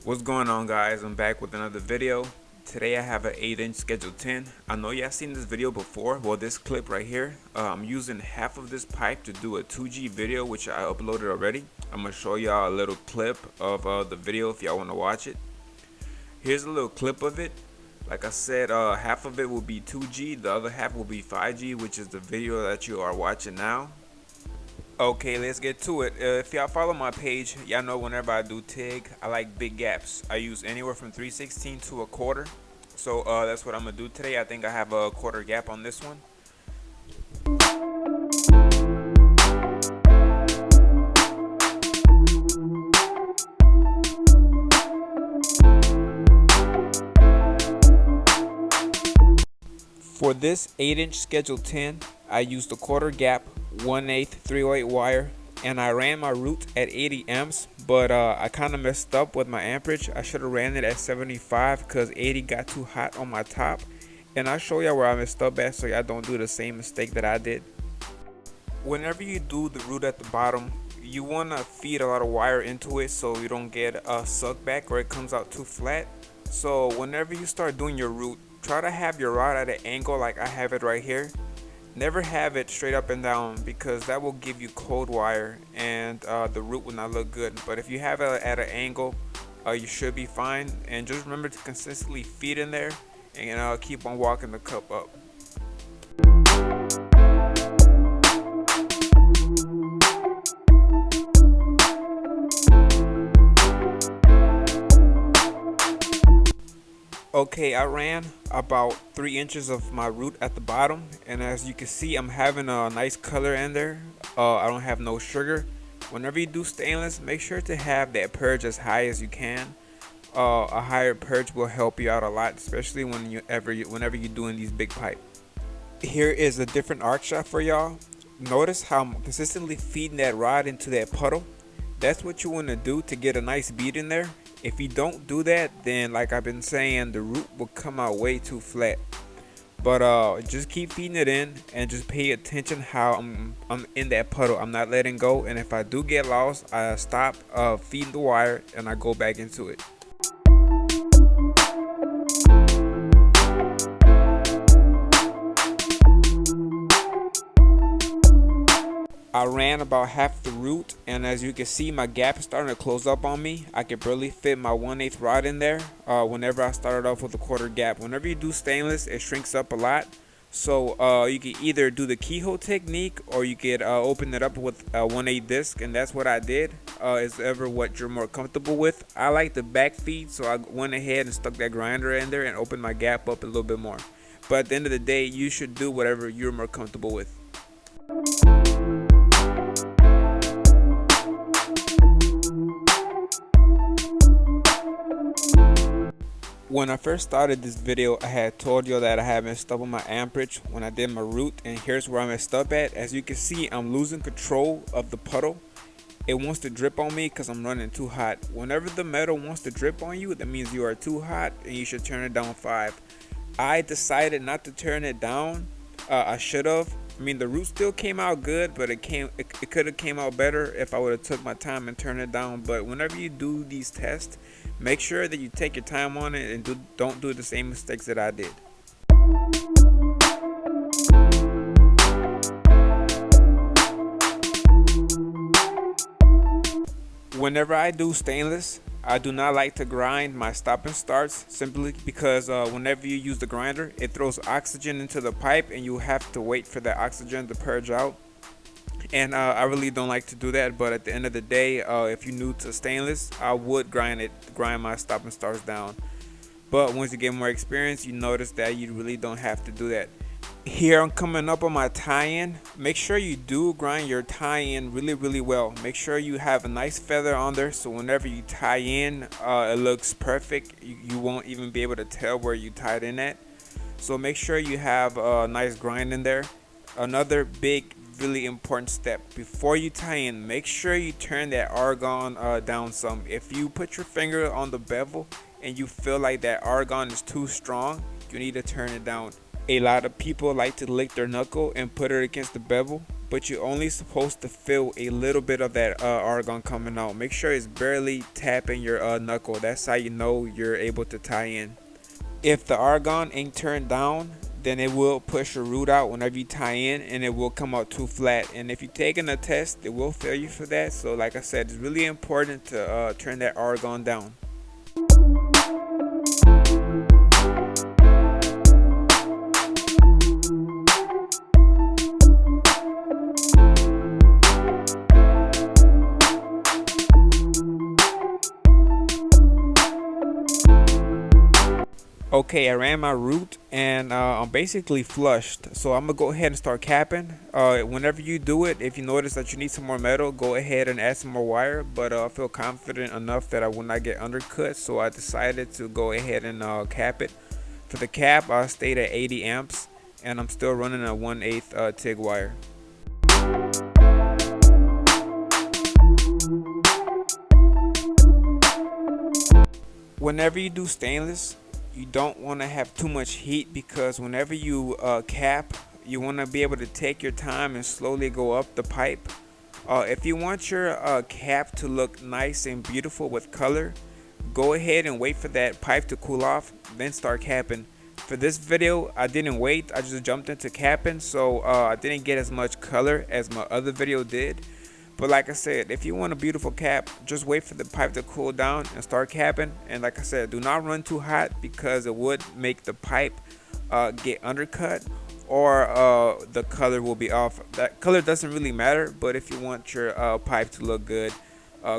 What's going on, guys? I'm back with another video. Today I have an 8-inch schedule 10. I know y'all seen this video before. Well, this clip right here, I'm using half of this pipe to do a 2G video, which I uploaded already. I'm gonna show y'all a little clip of the video if y'all want to watch it. Here's a little clip of it. Like I said, half of it will be 2G, the other half will be 5G, which is the video that you are watching now. Okay, let's get to it. If y'all follow my page, y'all know whenever I do TIG, I like big gaps. I use anywhere from 3/16 to a quarter. So that's what I'm gonna do today. I think I have a quarter gap on this one. For this 8-inch schedule 10, I used a quarter gap, 1/8 308 wire, and I ran my root at 80 amps, but I kind of messed up with my amperage. I should have ran it at 75 because 80 got too hot on my top, and I'll show y'all where I messed up at so y'all don't do the same mistake that I did. Whenever you do the root at the bottom, you want to feed a lot of wire into it so you don't get a suck back or it comes out too flat. So whenever you start doing your root, try to have your rod at an angle like I have it right here. Never have it straight up and down because that will give you cold wire and the root will not look good. But if you have it at an angle, you should be fine. And just remember to consistently feed in there and keep on walking the cup up. Okay, I ran about 3 inches of my root at the bottom, and as you can see, I'm having a nice color in there. I don't have no sugar. Whenever you do stainless, make sure to have that purge as high as you can. A higher purge will help you out a lot, especially whenever you're doing these big pipe. Here is a different arc shot for y'all. Notice how I'm consistently feeding that rod into that puddle. That's what you want to do to get a nice bead in there. If you don't do that, then like I've been saying, the root will come out way too flat. But just keep feeding it in and just pay attention how I'm in that puddle. I'm not letting go, and if I do get lost, I stop feeding the wire and I go back into it. I ran about half the root, and as you can see, my gap is starting to close up on me. I can barely fit my 1/8 rod in there whenever I started off with a quarter gap. Whenever you do stainless, it shrinks up a lot. So you can either do the keyhole technique or you could open it up with a 1/8 disc, and that's what I did. Is ever what you're more comfortable with. I like the back feed, so I went ahead and stuck that grinder in there and opened my gap up a little bit more. But at the end of the day, you should do whatever you're more comfortable with. When I first started this video, I had told you that I had messed up on my amperage when I did my root, and here's where I messed up at. As you can see, I'm losing control of the puddle. It wants to drip on me because I'm running too hot. Whenever the metal wants to drip on you, that means you are too hot and you should turn it down 5. I decided not to turn it down. I should have. I mean, the root still came out good, but it could have came out better if I would have took my time and turned it down. But whenever you do these tests, make sure that you take your time on it and don't do the same mistakes that I did. Whenever I do stainless, I do not like to grind my stop and starts simply because whenever you use the grinder, it throws oxygen into the pipe and you have to wait for that oxygen to purge out. And I really don't like to do that, but at the end of the day, if you're new to stainless, I would grind my stop and starts down. But once you get more experience, you notice that you really don't have to do that. Here I'm coming up on my tie-in. Make sure you do grind your tie-in really well. Make sure you have a nice feather on there so whenever you tie in, it looks perfect. You won't even be able to tell where you tied in at. So make sure you have a nice grind in there. Another big, really important step before you tie in, make sure you turn that argon down some. If you put your finger on the bevel and you feel like that argon is too strong, you need to turn it down. A lot of people like to lick their knuckle and put it against the bevel. but you're only supposed to feel a little bit of that argon coming out. Make sure it's barely tapping your knuckle. That's how you know you're able to tie in. If the argon ain't turned down, then it will push your root out whenever you tie in, and it will come out too flat. And if you're taking a test, it will fail you for that. So like I said, it's really important to turn that argon down. Okay, I ran my root and I'm basically flushed, so I'm gonna go ahead and start capping. Whenever you do it, if you notice that you need some more metal, go ahead and add some more wire, but I feel confident enough that I will not get undercut, so I decided to go ahead and cap it. For the cap, I stayed at 80 amps and I'm still running a 1/8 TIG wire. Whenever you do stainless, you don't want to have too much heat, because whenever you cap, you want to be able to take your time and slowly go up the pipe. If you want your cap to look nice and beautiful with color, go ahead and wait for that pipe to cool off, then start capping. For this video, I didn't wait, I just jumped into capping, so I didn't get as much color as my other video did. But like I said, if you want a beautiful cap, just wait for the pipe to cool down and start capping. And like I said, do not run too hot, because it would make the pipe get undercut, or the color will be off. That color doesn't really matter, but if you want your pipe to look good,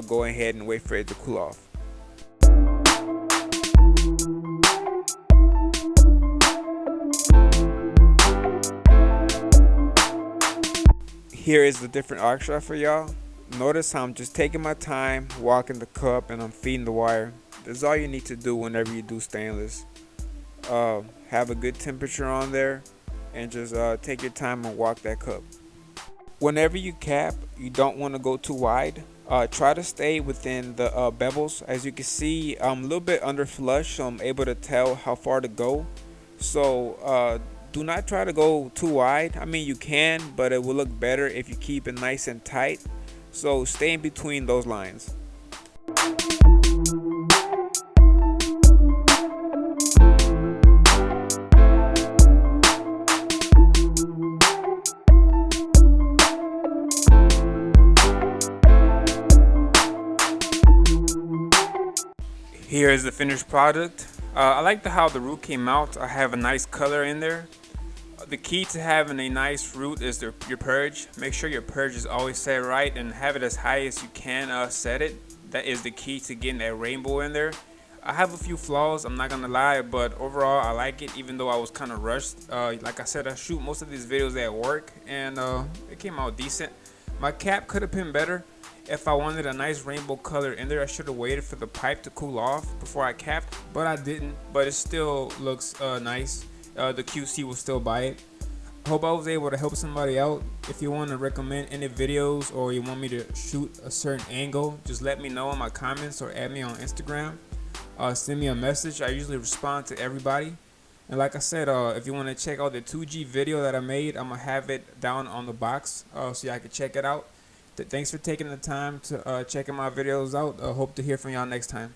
go ahead and wait for it to cool off. Here is the different arc shaft for y'all. Notice how I'm just taking my time, walking the cup, and I'm feeding the wire. That's all you need to do whenever you do stainless. Have a good temperature on there, and just take your time and walk that cup. Whenever you cap, you don't want to go too wide. Try to stay within the bevels. As you can see, I'm a little bit under flush, so I'm able to tell how far to go. So do not try to go too wide. I mean, you can, but it will look better if you keep it nice and tight. So stay in between those lines. Here is the finished product. I like how the root came out. I have a nice color in there. The key to having a nice root is your purge. Make sure your purge is always set right, and have it as high as you can set it. That is the key to getting that rainbow in there. I have a few flaws, I'm not gonna lie, but overall I like it, even though I was kind of rushed. Like I said, I shoot most of these videos at work, and it came out decent. My cap could have been better. If I wanted a nice rainbow color in there, I should have waited for the pipe to cool off before I capped, but I didn't. But it still looks nice. The QC will still buy it. I hope I was able to help somebody out. If you want to recommend any videos, or you want me to shoot a certain angle, just let me know in my comments or add me on Instagram. Send me a message. I usually respond to everybody. And like I said, if you want to check out the 2G video that I made, I'm going to have it down on the box so y'all can check it out. Thanks for taking the time to checking my videos out. Hope to hear from y'all next time.